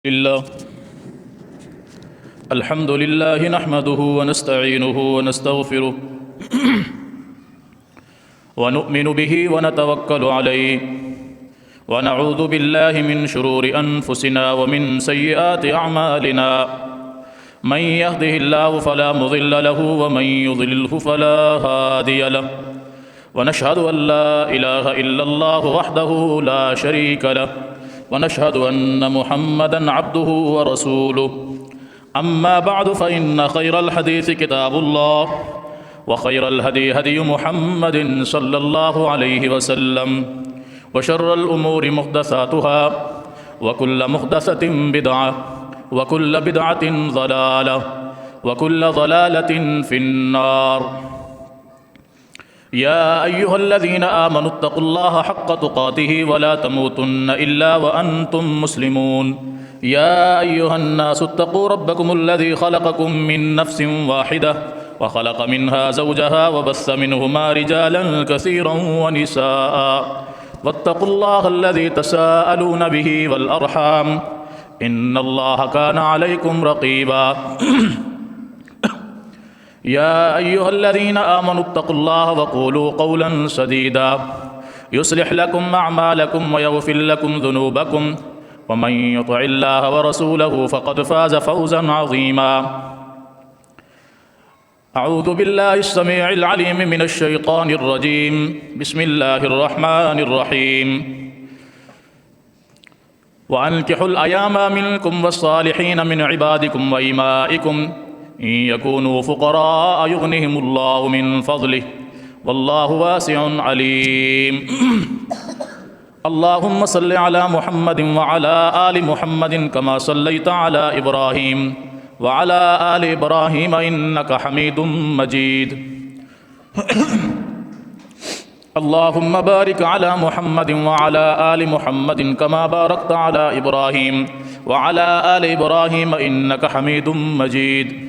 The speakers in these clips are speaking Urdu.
لله الحمد لله نحمده ونستعينه ونستغفره ونؤمن به ونتوكل عليه ونعوذ بالله من شرور أنفسنا ومن سيئات أعمالنا من يهده الله فلا مضل له ومن يضلله فلا هادي له ونشهد أن لا إله إلا الله وحده لا شريك له ونشهد أن محمدًا عبده ورسوله أما بعد فإن خير الحديث كتاب الله وخير الهدي هدي محمد صلى الله عليه وسلم وشر الأمور محدثاتها وكل محدثة بدعة وكل بدعة ضلالة وكل ضلالة في النار يا أيها الذين آمنوا اتقوا الله حق تقاته ولا تموتن إلا وأنتم مسلمون يا أيها الناس اتقوا ربكم الذي خلقكم من نفس واحدة وخلق منها زوجها وبث منهما رجالا كثيرا ونساء واتقوا الله الذي تساءلون به والأرحام إن الله كان عليكم رقيبا يا أيها الذين آمنوا اتقوا الله وقولوا قولا سديدا يصلح لكم أعمالكم ويغفر لكم ذنوبكم ومن يطع الله ورسوله فقد فاز فوزا عظيما أعوذ بالله السميع العليم من الشيطان الرجيم بسم الله الرحمن الرحيم وأنكحوا الأيام منكم والصالحين من عبادكم وإمائكم إن يكونوا فقراء يغنهم الله من فضله والله واسع عليم اللهم صل على محمد وعلى آل محمد كما صليت على إبراهيم وعلى آل إبراهيم إنك حميد مجيد اللهم بارك على محمد وعلى آل محمد كما باركت على إبراهيم وعلى آل إبراهيم إنك حميد مجيد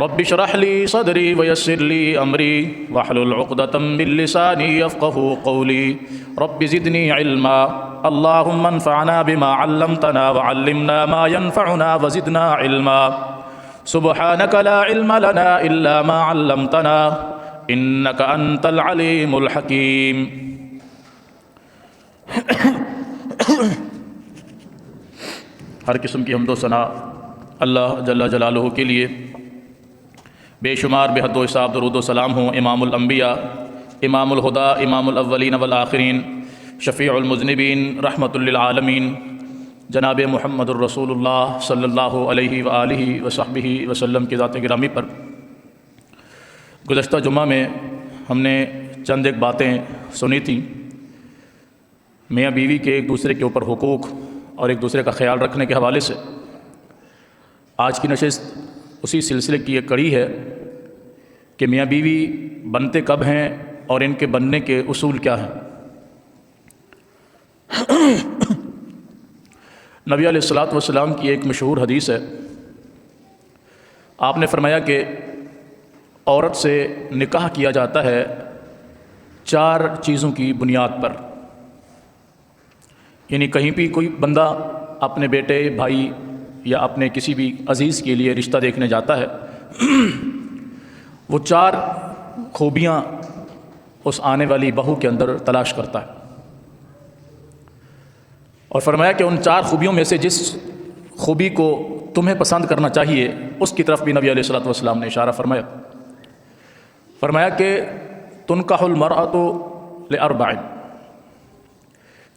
رب اشرح لي صدري ويسر لي أمري واحلل عقدة من لساني يفقه قولي رب زدني علما اللهم انفعنا بما علمتنا وعلمنا ما ينفعنا وزدنا علما سبحانك لا علم لنا إلا ما علمتنا إنك أنت العليم الحكيم ہر قسم کی حمد و ثنا اللہ جل جلالہ کے لیے، بے شمار بے حد و حساب درود و سلام ہوں امام الانبیاء، امام الہدا، امام الاولین والآخرین، شفیع المذنبین، رحمۃ للعالمین، جناب محمد الرسول اللہ صلی اللہ علیہ وآلہ وصحبہ وسلم کی ذات گرامی پر۔ گزشتہ جمعہ میں ہم نے چند ایک باتیں سنی تھیں میاں بیوی کے ایک دوسرے کے اوپر حقوق اور ایک دوسرے کا خیال رکھنے کے حوالے سے۔ آج کی نشست اسی سلسلے کی ایک کڑی ہے کہ میاں بیوی بنتے کب ہیں اور ان کے بننے کے اصول کیا ہیں۔ نبی علیہ الصلوۃ والسلام کی ایک مشہور حدیث ہے، آپ نے فرمایا کہ عورت سے نکاح کیا جاتا ہے 4 چیزوں کی بنیاد پر، یعنی کہیں بھی کوئی بندہ اپنے بیٹے، بھائی یا اپنے کسی بھی عزیز کے لیے رشتہ دیکھنے جاتا ہے، وہ 4 خوبیاں اس آنے والی بہو کے اندر تلاش کرتا ہے، اور فرمایا کہ ان 4 خوبیوں میں سے جس خوبی کو تمہیں پسند کرنا چاہیے اس کی طرف بھی نبی علیہ الصلوۃ والسلام نے اشارہ فرمایا کہ تنکح المرأۃ لأربع،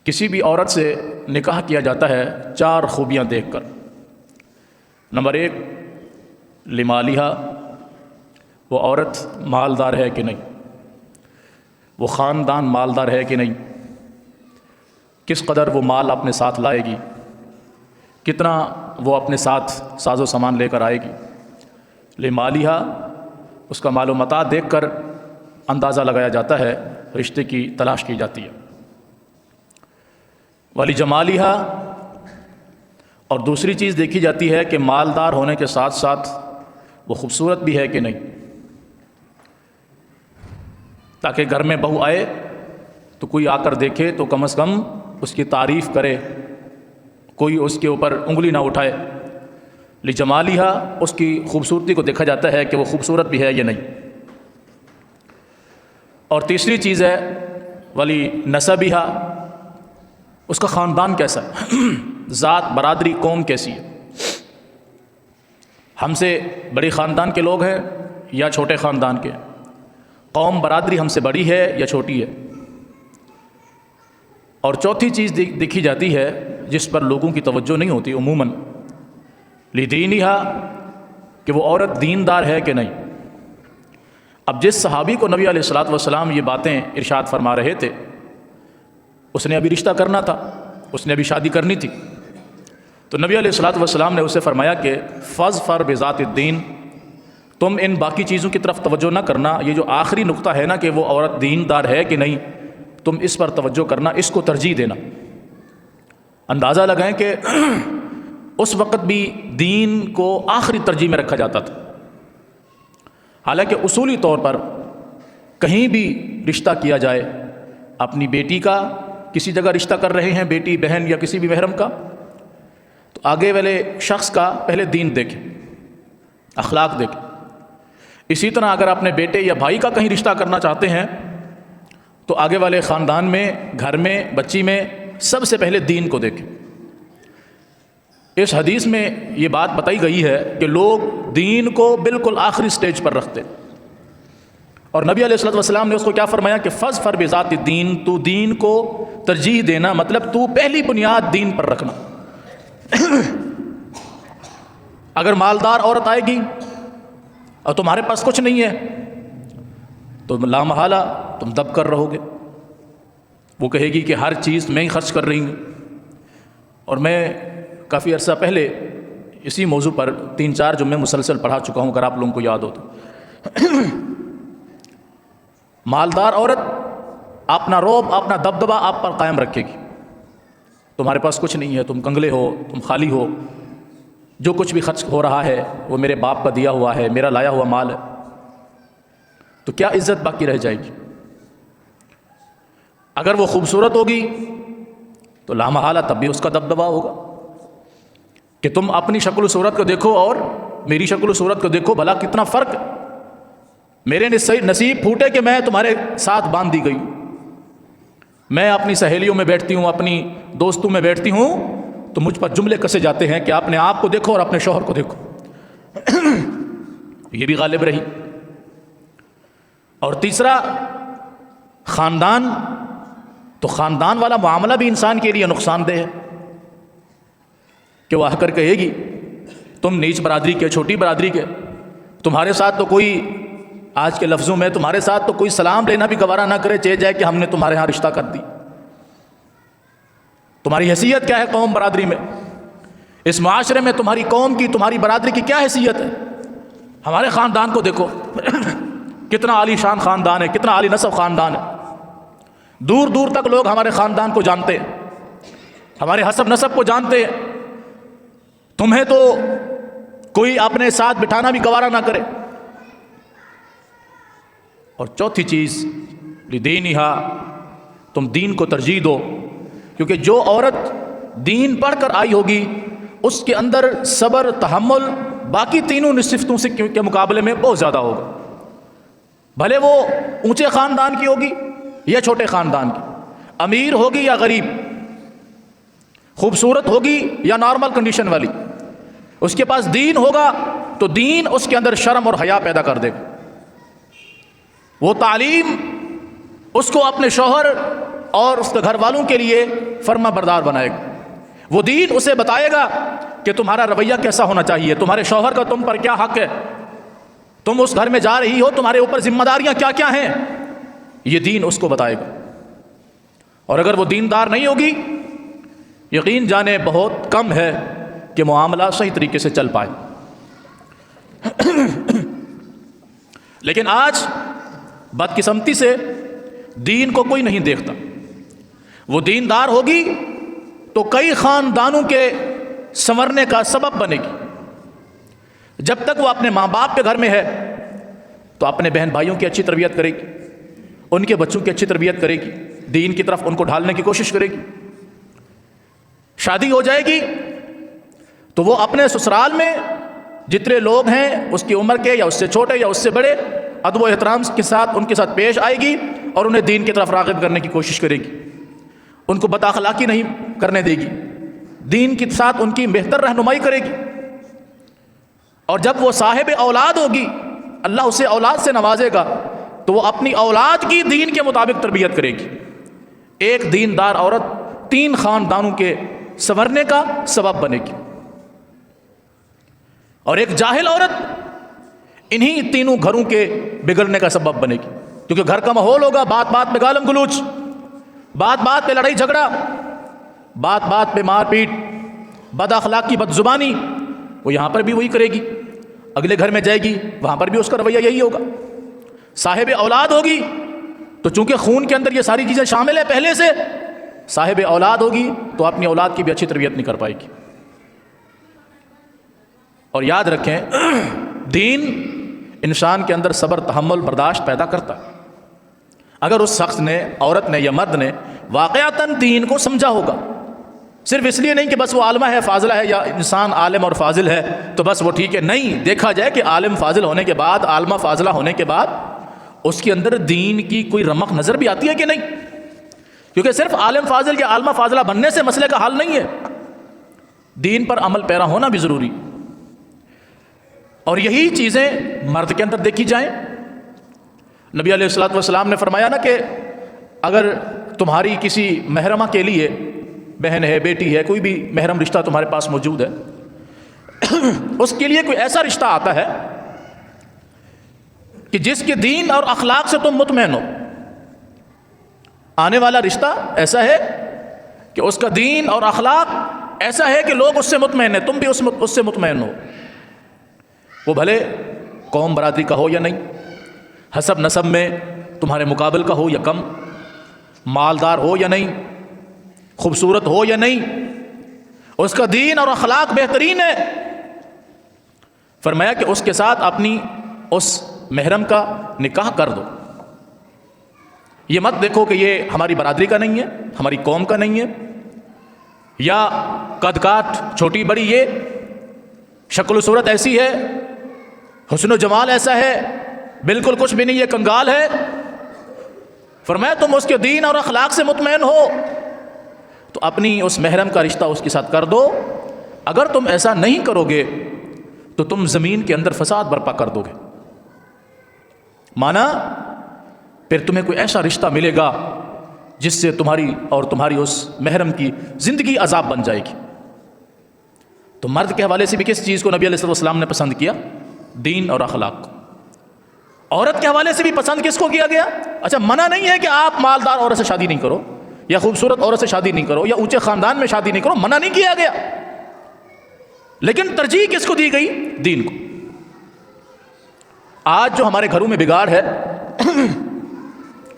کسی بھی عورت سے نکاح کیا جاتا ہے 4 خوبیاں دیکھ کر۔ نمبر 1 لمالہا، وہ عورت مالدار ہے کہ نہیں، وہ خاندان مالدار ہے کہ نہیں، کس قدر وہ مال اپنے ساتھ لائے گی، کتنا وہ اپنے ساتھ ساز و سامان لے کر آئے گی۔ لمالہا، اس کا مال و متاع دیکھ کر اندازہ لگایا جاتا ہے، رشتے کی تلاش کی جاتی ہے۔ ولجمالہا، اور دوسری چیز دیکھی جاتی ہے کہ مالدار ہونے کے ساتھ ساتھ وہ خوبصورت بھی ہے کہ نہیں، تاکہ گھر میں بہو آئے تو کوئی آ کر دیکھے تو کم از کم اس کی تعریف کرے، کوئی اس کے اوپر انگلی نہ اٹھائے، لجمالہا، اس کی خوبصورتی کو دیکھا جاتا ہے کہ وہ خوبصورت بھی ہے یا نہیں۔ اور تیسری چیز ہے ولی نسبہا، اس کا خاندان کیسا ہے، ذات، برادری، قوم کیسی ہے، ہم سے بڑے خاندان کے لوگ ہیں یا چھوٹے خاندان کے، قوم برادری ہم سے بڑی ہے یا چھوٹی ہے۔ اور چوتھی چیز دیکھی جاتی ہے جس پر لوگوں کی توجہ نہیں ہوتی عموماً، لدینہا، کہ وہ عورت دیندار ہے کہ نہیں۔ اب جس صحابی کو نبی علیہ الصلوۃ والسلام یہ باتیں ارشاد فرما رہے تھے، اس نے ابھی رشتہ کرنا تھا، اس نے ابھی شادی کرنی تھی، تو نبی علیہ الصلوۃ والسلام نے اسے فرمایا کہ فاظفر بذات الدین، تم ان باقی چیزوں کی طرف توجہ نہ کرنا، یہ جو آخری نقطہ ہے نا کہ وہ عورت دیندار ہے کہ نہیں، تم اس پر توجہ کرنا، اس کو ترجیح دینا۔ اندازہ لگائیں کہ اس وقت بھی دین کو آخری ترجیح میں رکھا جاتا تھا، حالانکہ اصولی طور پر کہیں بھی رشتہ کیا جائے، اپنی بیٹی کا کسی جگہ رشتہ کر رہے ہیں، بیٹی، بہن یا کسی بھی محرم کا، تو آگے والے شخص کا پہلے دین دیکھیں، اخلاق دیکھیں۔ اسی طرح اگر اپنے بیٹے یا بھائی کا کہیں رشتہ کرنا چاہتے ہیں تو آگے والے خاندان میں، گھر میں، بچی میں سب سے پہلے دین کو دیکھیں۔ اس حدیث میں یہ بات بتائی گئی ہے کہ لوگ دین کو بالکل آخری سٹیج پر رکھتے، اور نبی علیہ الصلوۃ والسلام نے اس کو کیا فرمایا کہ فاظفر بذات الدین، تو دین کو ترجیح دینا، مطلب تو پہلی بنیاد دین پر رکھنا۔ اگر مالدار عورت آئے گی اور تمہارے پاس کچھ نہیں ہے تو لا محالہ تم دب کر رہو گے، وہ کہے گی کہ ہر چیز میں ہی خرچ کر رہی ہوں۔ اور میں کافی عرصہ پہلے اسی موضوع پر 3-4 جمعے مسلسل پڑھا چکا ہوں، اگر آپ لوگوں کو یاد ہو تو۔ مالدار عورت اپنا رعب، اپنا دبدبہ آپ پر قائم رکھے گی، تمہارے پاس کچھ نہیں ہے، تم کنگلے ہو، تم خالی ہو، جو کچھ بھی خرچ ہو رہا ہے وہ میرے باپ کا دیا ہوا ہے، میرا لایا ہوا مال ہے، تو کیا عزت باقی رہ جائے گی؟ اگر وہ خوبصورت ہوگی تو لا محالہ تب بھی اس کا دبدبہ ہوگا کہ تم اپنی شکل و صورت کو دیکھو اور میری شکل و صورت کو دیکھو، بھلا کتنا فرق ہے، میرے نصیب پھوٹے کہ میں تمہارے ساتھ باندھ دی گئی، میں اپنی سہیلیوں میں بیٹھتی ہوں، اپنی دوستوں میں بیٹھتی ہوں تو مجھ پر جملے کسے جاتے ہیں کہ اپنے آپ کو دیکھو اور اپنے شوہر کو دیکھو۔ یہ بھی غالب رہی۔ اور تیسرا، خاندان، تو خاندان والا معاملہ بھی انسان کے لیے نقصان دہ ہے کہ وہ آ کر کہے گی تم نیچ برادری کے، چھوٹی برادری کے، تمہارے ساتھ تو کوئی، آج کے لفظوں میں، تمہارے ساتھ تو کوئی سلام لینا بھی گوارا نہ کرے، چاہے جائے کہ ہم نے تمہارے ہاں رشتہ کر دی۔ تمہاری حیثیت کیا ہے قوم برادری میں؟ اس معاشرے میں تمہاری قوم کی، تمہاری برادری کی کیا حیثیت ہے؟ ہمارے خاندان کو دیکھو، کتنا عالی شان خاندان ہے، کتنا عالی نسب خاندان ہے، دور دور تک لوگ ہمارے خاندان کو جانتے ہیں، ہمارے حسب نسب کو جانتے ہیں، تمہیں تو کوئی اپنے ساتھ بٹھانا بھی گوارا نہ کرے۔ اور چوتھی چیز، لدینہا، تم دین کو ترجیح دو، کیونکہ جو عورت دین پڑھ کر آئی ہوگی اس کے اندر صبر، تحمل باقی تینوں صفتوں سے کے مقابلے میں بہت زیادہ ہوگا، بھلے وہ اونچے خاندان کی ہوگی یا چھوٹے خاندان کی، امیر ہوگی یا غریب، خوبصورت ہوگی یا نارمل کنڈیشن والی، اس کے پاس دین ہوگا تو دین اس کے اندر شرم اور حیا پیدا کر دے گا۔ وہ تعلیم اس کو اپنے شوہر اور اس کے گھر والوں کے لیے فرما بردار بنائے گا، وہ دین اسے بتائے گا کہ تمہارا رویہ کیسا ہونا چاہیے، تمہارے شوہر کا تم پر کیا حق ہے، تم اس گھر میں جا رہی ہو، تمہارے اوپر ذمہ داریاں کیا کیا ہیں، یہ دین اس کو بتائے گا۔ اور اگر وہ دیندار نہیں ہوگی، یقین جانے بہت کم ہے کہ معاملہ صحیح طریقے سے چل پائے۔ لیکن آج بدقسمتی سے دین کو کوئی نہیں دیکھتا، وہ دیندار ہوگی تو کئی خاندانوں کے سنورنے کا سبب بنے گی، جب تک وہ اپنے ماں باپ کے گھر میں ہے تو اپنے بہن بھائیوں کی اچھی تربیت کرے گی، ان کے بچوں کی اچھی تربیت کرے گی، دین کی طرف ان کو ڈھالنے کی کوشش کرے گی۔ شادی ہو جائے گی تو وہ اپنے سسرال میں جتنے لوگ ہیں اس کی عمر کے یا اس سے چھوٹے یا اس سے بڑے ادب و احترام کے ساتھ ان کے ساتھ پیش آئے گی اور انہیں دین کی طرف راغب کرنے کی کوشش کرے گی، ان کو بد اخلاقی نہیں کرنے دے گی، دین کے ساتھ ان کی بہتر رہنمائی کرے گی۔ اور جب وہ صاحب اولاد ہوگی، اللہ اسے اولاد سے نوازے گا، تو وہ اپنی اولاد کی دین کے مطابق تربیت کرے گی۔ ایک دیندار عورت 3 خاندانوں کے سنورنے کا سبب بنے گی، اور ایک جاہل عورت انہی تینوں گھروں کے بگڑنے کا سبب بنے گی، کیونکہ گھر کا ماحول ہوگا بات بات پہ گالم گلوچ، بات بات پہ لڑائی جھگڑا، بات بات پہ مار پیٹ، بد اخلاقی، بد زبانی، وہ یہاں پر بھی وہی کرے گی، اگلے گھر میں جائے گی وہاں پر بھی اس کا رویہ یہی ہوگا۔ صاحب اولاد ہوگی تو چونکہ خون کے اندر یہ ساری چیزیں شامل ہیں پہلے سے، صاحب اولاد ہوگی تو اپنی اولاد کی بھی اچھی تربیت نہیں کر پائے گی۔ اور یاد رکھیں دین انسان کے اندر صبر، تحمل، برداشت پیدا کرتا ہے۔ اگر اس شخص نے، عورت نے یا مرد نے واقعتاً دین کو سمجھا ہوگا، صرف اس لیے نہیں کہ بس وہ عالمہ ہے، فاضلہ ہے، یا انسان عالم اور فاضل ہے تو بس وہ ٹھیک ہے، نہیں، دیکھا جائے کہ عالم فاضل ہونے کے بعد، عالمہ فاضلہ ہونے کے بعد اس کے اندر دین کی کوئی رمق نظر بھی آتی ہے کہ نہیں، کیونکہ صرف عالم فاضل یا عالمہ فاضلہ بننے سے مسئلے کا حل نہیں ہے، دین پر عمل پیرا ہونا بھی ضروری۔ اور یہی چیزیں مرد کے اندر دیکھی جائیں۔ نبی علیہ الصلوۃ والسلام نے فرمایا نا کہ اگر تمہاری کسی محرمہ کے لیے، بہن ہے، بیٹی ہے، کوئی بھی محرم رشتہ تمہارے پاس موجود ہے، اس کے لیے کوئی ایسا رشتہ آتا ہے کہ جس کے دین اور اخلاق سے تم مطمئن ہو، آنے والا رشتہ ایسا ہے کہ اس کا دین اور اخلاق ایسا ہے کہ لوگ اس سے مطمئن ہیں، تم بھی اس سے مطمئن ہو، وہ بھلے قوم برادری کا ہو یا نہیں، حسب نسب میں تمہارے مقابل کا ہو یا کم، مالدار ہو یا نہیں، خوبصورت ہو یا نہیں، اس کا دین اور اخلاق بہترین ہے۔ فرمایا کہ اس کے ساتھ اپنی اس محرم کا نکاح کر دو۔ یہ مت دیکھو کہ یہ ہماری برادری کا نہیں ہے، ہماری قوم کا نہیں ہے، یا قد کاٹ چھوٹی بڑی، یہ شکل و صورت ایسی ہے، حسن و جمال ایسا ہے، بالکل کچھ بھی نہیں، یہ کنگال ہے۔ فرمایا تم اس کے دین اور اخلاق سے مطمئن ہو تو اپنی اس محرم کا رشتہ اس کے ساتھ کر دو۔ اگر تم ایسا نہیں کرو گے تو تم زمین کے اندر فساد برپا کر دو گے، مانا پھر تمہیں کوئی ایسا رشتہ ملے گا جس سے تمہاری اور تمہاری اس محرم کی زندگی عذاب بن جائے گی۔ تو مرد کے حوالے سے بھی کس چیز کو نبی علیہ السلام نے پسند کیا؟ دین اور اخلاق کو۔ عورت کے حوالے سے بھی پسند کس کو کیا گیا؟ اچھا، منع نہیں ہے کہ آپ مالدار عورت سے شادی نہیں کرو، یا خوبصورت عورت سے شادی نہیں کرو، یا اونچے خاندان میں شادی نہیں کرو، منع نہیں کیا گیا، لیکن ترجیح کس کو دی گئی؟ دین کو۔ آج جو ہمارے گھروں میں بگاڑ ہے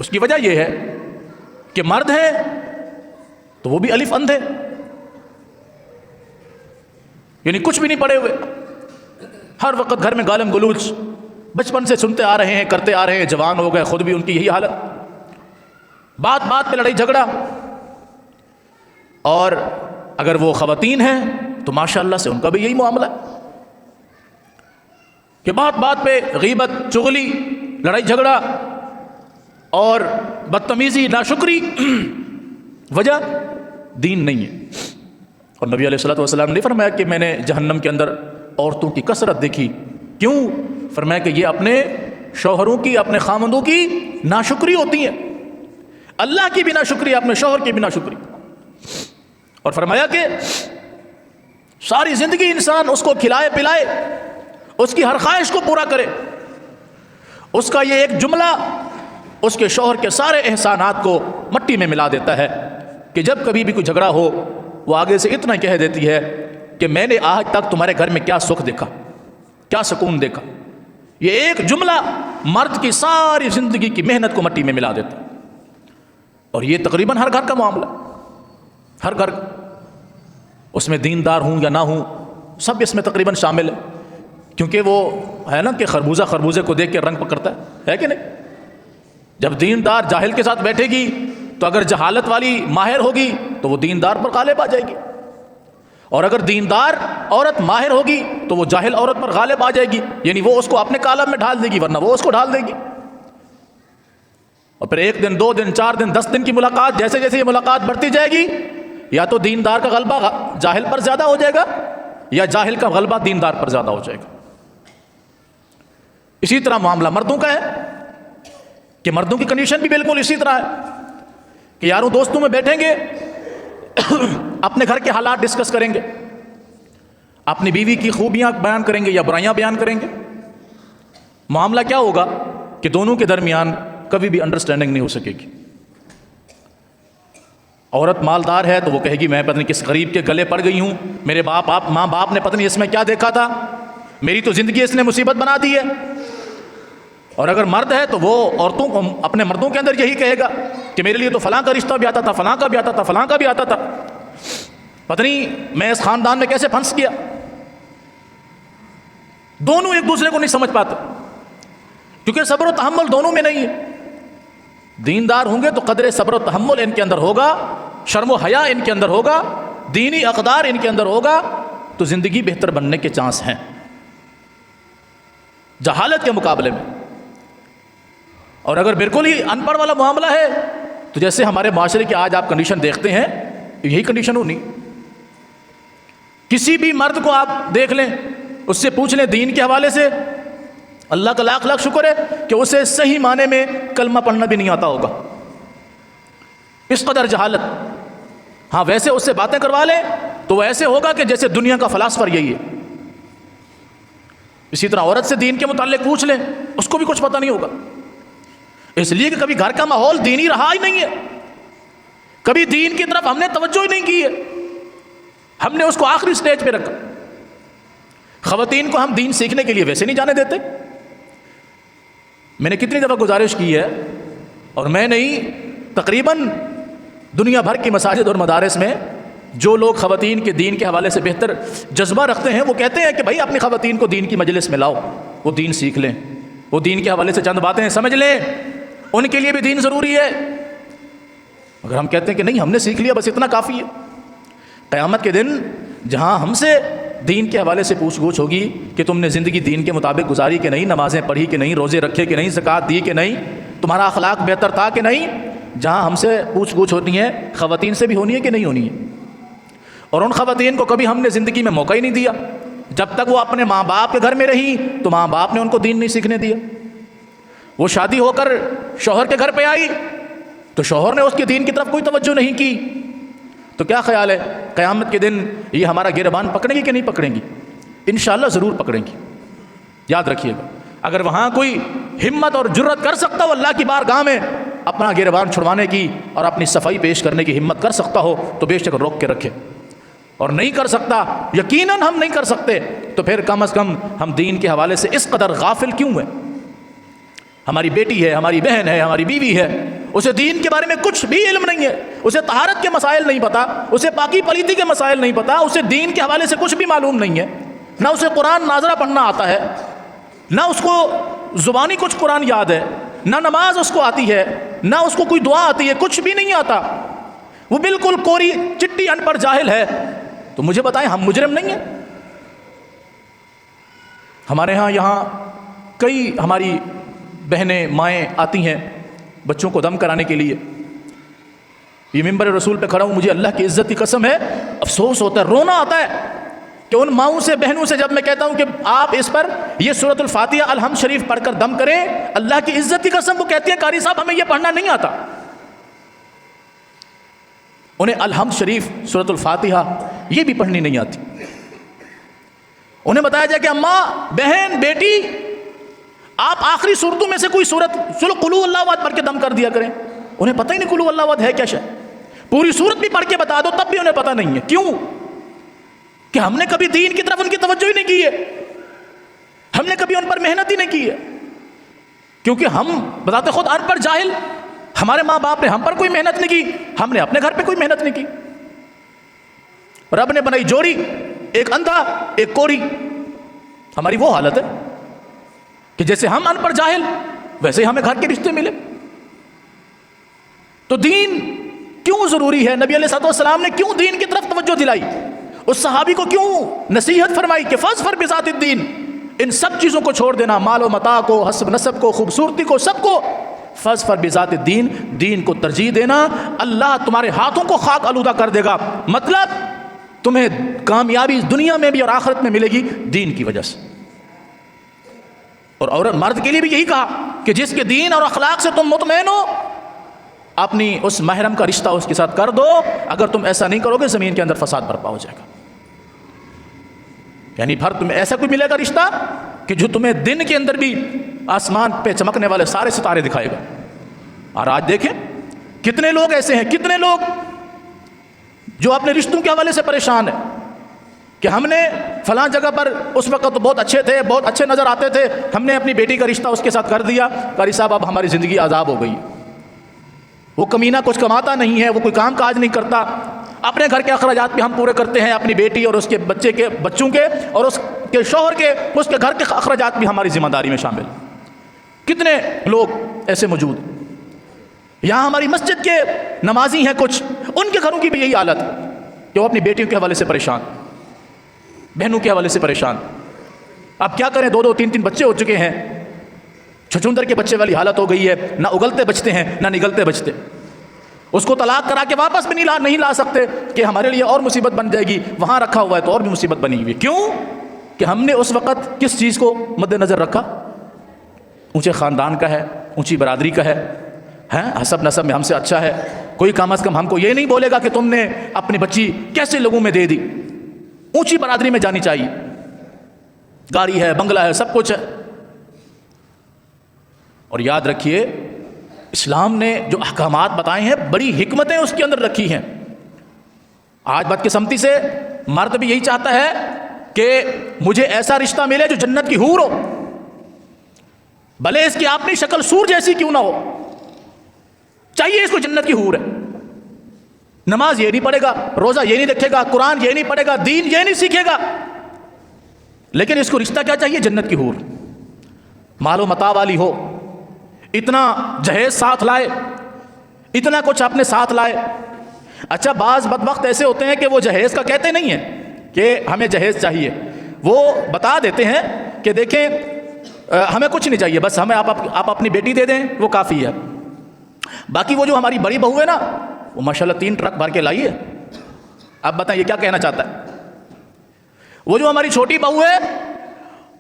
اس کی وجہ یہ ہے کہ مرد ہیں تو وہ بھی الف اندھے، یعنی کچھ بھی نہیں پڑے ہوئے، ہر وقت گھر میں گالم گلوچ، بچپن سے سنتے آ رہے ہیں، کرتے آ رہے ہیں، جوان ہو گئے خود بھی ان کی یہی حالت، بات بات پہ لڑائی جھگڑا۔ اور اگر وہ خواتین ہیں تو ماشاءاللہ سے ان کا بھی یہی معاملہ ہے کہ بات بات پہ غیبت، چغلی، لڑائی جھگڑا اور بدتمیزی، ناشکری، وجہ دین نہیں ہے۔ اور نبی علیہ الصلوۃ والسلام نے فرمایا کہ میں نے جہنم کے اندر عورتوں کی کثرت دیکھی، کیوں؟ فرمایا کہ یہ اپنے شوہروں کی، اپنے خامندوں کی ناشکری ہوتی ہے، اللہ کی بھی ناشکری، اپنے شوہر کی بھی ناشکری۔ اور فرمایا کہ ساری زندگی انسان اس کو کھلائے پلائے، اس کی ہر خواہش کو پورا کرے، اس کا یہ ایک جملہ اس کے شوہر کے سارے احسانات کو مٹی میں ملا دیتا ہے کہ جب کبھی بھی کوئی جھگڑا ہو وہ آگے سے اتنا کہہ دیتی ہے کہ میں نے آج تک تمہارے گھر میں کیا سکھ دیکھا، کیا سکون دیکھا۔ یہ ایک جملہ مرد کی ساری زندگی کی محنت کو مٹی میں ملا دیتا ہے۔ اور یہ تقریباً ہر گھر کا معاملہ، ہر گھر، اس میں دیندار ہوں یا نہ ہوں، سب اس میں تقریباً شامل ہے، کیونکہ وہ ہے نا کہ خربوزہ خربوزے کو دیکھ کے رنگ پکڑتا ہے کہ نہیں؟ جب دیندار جاہل کے ساتھ بیٹھے گی تو اگر جہالت والی ماہر ہوگی تو وہ دیندار پر غالب آ جائے گی، اور اگر دیندار عورت ماہر ہوگی تو وہ جاہل عورت پر غالب آ جائے گی، یعنی وہ اس کو اپنے کالم میں ڈھال دے گی، ورنہ وہ اس کو ڈھال دے گی۔ اور پھر 1 دن 2 دن 4 دن 10 دن کی ملاقات، جیسے جیسے یہ ملاقات بڑھتی جائے گی، یا تو دیندار کا غلبہ جاہل پر زیادہ ہو جائے گا، یا جاہل کا غلبہ دیندار پر زیادہ ہو جائے گا۔ اسی طرح معاملہ مردوں کا ہے کہ مردوں کی کنڈیشن بھی بالکل اسی طرح ہے کہ یاروں دوستوں میں بیٹھیں گے، اپنے گھر کے حالات ڈسکس کریں گے، اپنی بیوی کی خوبیاں بیان کریں گے یا برائیاں بیان کریں گے۔ معاملہ کیا ہوگا کہ دونوں کے درمیان کبھی بھی انڈرسٹینڈنگ نہیں ہو سکے گی۔ عورت مالدار ہے تو وہ کہے گی میں پتہ نہیں کس غریب کے گلے پڑ گئی ہوں، میرے ماں باپ نے پتہ نہیں اس میں کیا دیکھا تھا، میری تو زندگی اس نے مصیبت بنا دی ہے۔ اور اگر مرد ہے تو وہ عورتوں کو، اپنے مردوں کے اندر یہی کہے گا کہ میرے لیے تو فلاں کا رشتہ بھی آتا تھا، فلاں کا بھی آتا تھا، فلاں کا بھی آتا تھا، پتہ نہیں میں اس خاندان میں کیسے پھنس گیا۔ دونوں ایک دوسرے کو نہیں سمجھ پاتے کیونکہ صبر و تحمل دونوں میں نہیں ہے۔ دیندار ہوں گے تو قدر صبر و تحمل ان کے اندر ہوگا، شرم و حیا ان کے اندر ہوگا، دینی اقدار ان کے اندر ہوگا، تو زندگی بہتر بننے کے چانس ہیں جہالت کے مقابلے میں۔ اور اگر بالکل ہی ان پڑھ والا معاملہ ہے تو جیسے ہمارے معاشرے کی آج آپ کنڈیشن دیکھتے ہیں، یہی کنڈیشن ہونی۔ کسی بھی مرد کو آپ دیکھ لیں، اس سے پوچھ لیں دین کے حوالے سے، اللہ کا لاکھ لاکھ شکر ہے کہ اسے صحیح معنی میں کلمہ پڑھنا بھی نہیں آتا ہوگا، اس قدر جہالت۔ ہاں ویسے اس سے باتیں کروا لیں تو وہ ایسے ہوگا کہ جیسے دنیا کا فلاسفر یہی ہے۔ اسی طرح عورت سے دین کے متعلق پوچھ لیں، اس کو بھی کچھ پتہ نہیں ہوگا، اس لیے کہ کبھی گھر کا ماحول دینی رہا ہی نہیں ہے، کبھی دین کی طرف ہم نے توجہ ہی نہیں کی ہے، ہم نے اس کو آخری سٹیج پہ رکھا۔ خواتین کو ہم دین سیکھنے کے لیے ویسے نہیں جانے دیتے۔ میں نے کتنی دفعہ گزارش کی ہے، اور میں نہیں، تقریباً دنیا بھر کی مساجد اور مدارس میں جو لوگ خواتین کے دین کے حوالے سے بہتر جذبہ رکھتے ہیں وہ کہتے ہیں کہ بھائی اپنی خواتین کو دین کی مجلس میں لاؤ، وہ دین سیکھ لیں، وہ دین کے حوالے سے چند باتیں سمجھ لیں، ان کے لیے بھی دین ضروری ہے۔ اگر ہم کہتے ہیں کہ نہیں ہم نے سیکھ لیا بس اتنا کافی ہے، قیامت کے دن جہاں ہم سے دین کے حوالے سے پوچھ گچھ ہوگی کہ تم نے زندگی دین کے مطابق گزاری کہ نہیں، نمازیں پڑھی کہ نہیں، روزے رکھے کہ نہیں، زکوٰۃ دی کہ نہیں، تمہارا اخلاق بہتر تھا کہ نہیں، جہاں ہم سے پوچھ گچھ ہونی ہے خواتین سے بھی ہونی ہے کہ نہیں ہونی ہے۔ اور ان خواتین کو کبھی ہم نے زندگی میں موقع ہی نہیں دیا، جب تک وہ اپنے ماں باپ کے گھر میں رہی تو ماں باپ نے ان کو دین نہیں سیکھنے دیا۔ وہ شادی ہو کر شوہر کے گھر پہ آئی تو شوہر نے اس کے دین کی طرف کوئی توجہ نہیں کی، تو کیا خیال ہے قیامت کے دن یہ ہمارا گریبان پکڑیں گی کہ نہیں پکڑیں گی؟ انشاءاللہ ضرور پکڑیں گی۔ یاد رکھیے گا، اگر وہاں کوئی ہمت اور جرت کر سکتا ہو اللہ کی بارگاہ میں اپنا گریبان چھڑوانے کی اور اپنی صفائی پیش کرنے کی ہمت کر سکتا ہو تو بے شک روک کے رکھے، اور نہیں کر سکتا، یقیناً ہم نہیں کر سکتے، تو پھر کم از کم ہم دین کے حوالے سے اس قدر غافل کیوں ہیں؟ ہماری بیٹی ہے، ہماری بہن ہے، ہماری بیوی ہے، اسے دین کے بارے میں کچھ بھی علم نہیں ہے، اسے طہارت کے مسائل نہیں پتہ، اسے پاکی پلیتی کے مسائل نہیں پتہ، اسے دین کے حوالے سے کچھ بھی معلوم نہیں ہے، نہ اسے قرآن ناظرہ پڑھنا آتا ہے، نہ اس کو زبانی کچھ قرآن یاد ہے، نہ نماز اس کو آتی ہے، نہ اس کو کوئی دعا آتی ہے، کچھ بھی نہیں آتا، وہ بالکل کوری چٹی ان پڑھ جاہل ہے، تو مجھے بتائیں ہم مجرم نہیں ہیں؟ ہمارے یہاں کئی ہماری بہنیں مائیں آتی ہیں بچوں کو دم کرانے کے لیے، یہ ممبر رسول پہ کھڑا ہوں، مجھے اللہ کی عزت کی قسم ہے افسوس ہوتا ہے، رونا آتا ہے کہ ان ماؤں سے بہنوں سے جب میں کہتا ہوں کہ آپ اس پر یہ سورۃ الفاتحہ الحمد شریف پڑھ کر دم کریں، اللہ کی عزت کی قسم وہ کہتی ہیں قاری صاحب ہمیں یہ پڑھنا نہیں آتا، انہیں الحمد شریف سورۃ الفاتحہ یہ بھی پڑھنی نہیں آتی۔ انہیں بتایا جائے کہ اماں، بہن، بیٹی، آپ آخری صورتوں میں سے کوئی صورت، چلو قل هو اللہ احد پڑھ کے دم کر دیا کریں، انہیں پتہ ہی نہیں قل هو اللہ احد ہے کیا شے، پوری صورت بھی پڑھ کے بتا دو تب بھی انہیں پتہ نہیں ہے۔ کیوں؟ کہ ہم نے کبھی دین کی طرف ان کی توجہ ہی نہیں کی ہے، ہم نے کبھی ان پر محنت ہی نہیں کی ہے، کیونکہ ہم بذات خود ان پڑھ جاہل، ہمارے ماں باپ نے ہم پر کوئی محنت نہیں کی، ہم نے اپنے گھر پہ کوئی محنت نہیں کی۔ رب نے بنائی جوڑی، ایک اندھا ایک کوری، ہماری وہ حالت ہے کہ جیسے ہم ان پڑھ جاہل ویسے ہی ہمیں گھر کے رشتے ملے۔ تو دین کیوں ضروری ہے؟ نبی علیہ الصلوۃ والسلام نے کیوں دین کی طرف توجہ دلائی؟ اس صحابی کو کیوں نصیحت فرمائی کہ فاظفر بذات الدین، ان سب چیزوں کو چھوڑ دینا، مال و متاع کو، حسب نسب کو، خوبصورتی کو، سب کو، فاظفر بذات الدین، دین کو ترجیح دینا، اللہ تمہارے ہاتھوں کو خاک آلودہ کر دے گا، مطلب تمہیں کامیابی دنیا میں بھی اور آخرت میں ملے گی دین کی وجہ سے۔ اور عورت مرد کے لیے بھی یہی کہا کہ جس کے دین اور اخلاق سے تم مطمئن ہو، اپنی اس محرم کا رشتہ اس کے ساتھ کر دو، اگر تم ایسا نہیں کرو گے زمین کے اندر فساد برپا ہو جائے گا۔ یعنی پھر تمہیں ایسا کوئی ملے گا رشتہ کہ جو تمہیں دن کے اندر بھی آسمان پہ چمکنے والے سارے ستارے دکھائے گا۔ اور آج دیکھیں کتنے لوگ ایسے ہیں، کتنے لوگ جو اپنے رشتوں کے حوالے سے پریشان ہیں کہ ہم نے فلاں جگہ پر اس وقت تو بہت اچھے تھے، بہت اچھے نظر آتے تھے، ہم نے اپنی بیٹی کا رشتہ اس کے ساتھ کر دیا، قاری صاحب اب ہماری زندگی عذاب ہو گئی۔ وہ کمینہ کچھ کماتا نہیں ہے، وہ کوئی کام کاج نہیں کرتا، اپنے گھر کے اخراجات بھی ہم پورے کرتے ہیں، اپنی بیٹی اور اس کے بچوں کے اور اس کے شوہر کے، اس کے گھر کے اخراجات بھی ہماری ذمہ داری میں شامل۔ کتنے لوگ ایسے موجود ہیں۔ یہاں ہماری مسجد کے نمازی ہیں کچھ، ان کے گھروں کی بھی یہی حالت ہے کہ وہ اپنی بیٹیوں کے حوالے سے پریشان، بہنوں کے حوالے سے پریشان۔ اب کیا کریں، 2 3 3 بچے ہو چکے ہیں، چھچندر کے بچے والی حالت ہو گئی ہے، نہ اگلتے بچتے ہیں نہ نگلتے بچتے۔ اس کو طلاق کرا کے واپس بھی نہیں لا سکتے کہ ہمارے لیے اور مصیبت بن جائے گی، وہاں رکھا ہوا ہے تو اور بھی مصیبت بنی ہوئی ہے۔ کیوں کہ ہم نے اس وقت کس چیز کو مد نظر رکھا؟ اونچے خاندان کا ہے، اونچی برادری کا ہے، حسب نسب میں ہم سے اچھا ہے، کوئی کم از کم ہم کو یہ نہیں بولے گا کہ تم نے اپنی بچی کیسے لوگوں میں دے دی۔ اونچی برادری میں جانی چاہیے، گاڑی ہے، بنگلہ ہے، سب کچھ ہے۔ اور یاد رکھیے اسلام نے جو احکامات بتائے ہیں بڑی حکمتیں اس کے اندر رکھی ہیں۔ آج بدقسمتی سے مرد بھی یہی چاہتا ہے کہ مجھے ایسا رشتہ ملے جو جنت کی حور ہو، بھلے اس کی اپنی شکل سور جیسی کیوں نہ ہو، چاہیے اس کو جنت کی حور ہے۔ نماز یہ نہیں پڑھے گا، روزہ یہ نہیں رکھے گا، قرآن یہ نہیں پڑھے گا، دین یہ نہیں سیکھے گا، لیکن اس کو رشتہ کیا چاہیے؟ جنت کی حور، مال و متاع والی ہو، اتنا جہیز ساتھ لائے، اتنا کچھ اپنے ساتھ لائے۔ اچھا بعض بدبخت ایسے ہوتے ہیں کہ وہ جہیز کا کہتے نہیں ہیں کہ ہمیں جہیز چاہیے، وہ بتا دیتے ہیں کہ دیکھیں ہمیں کچھ نہیں چاہیے، بس ہمیں آپ اپنی بیٹی دے دیں وہ کافی ہے۔ باقی وہ جو ہماری بڑی بہو ہے نا، وہ ماشاءاللہ 3 ٹرک بھر کے لائی ہے۔ اب بتائیں یہ کیا کہنا چاہتا ہے؟ وہ جو ہماری چھوٹی بہو ہے،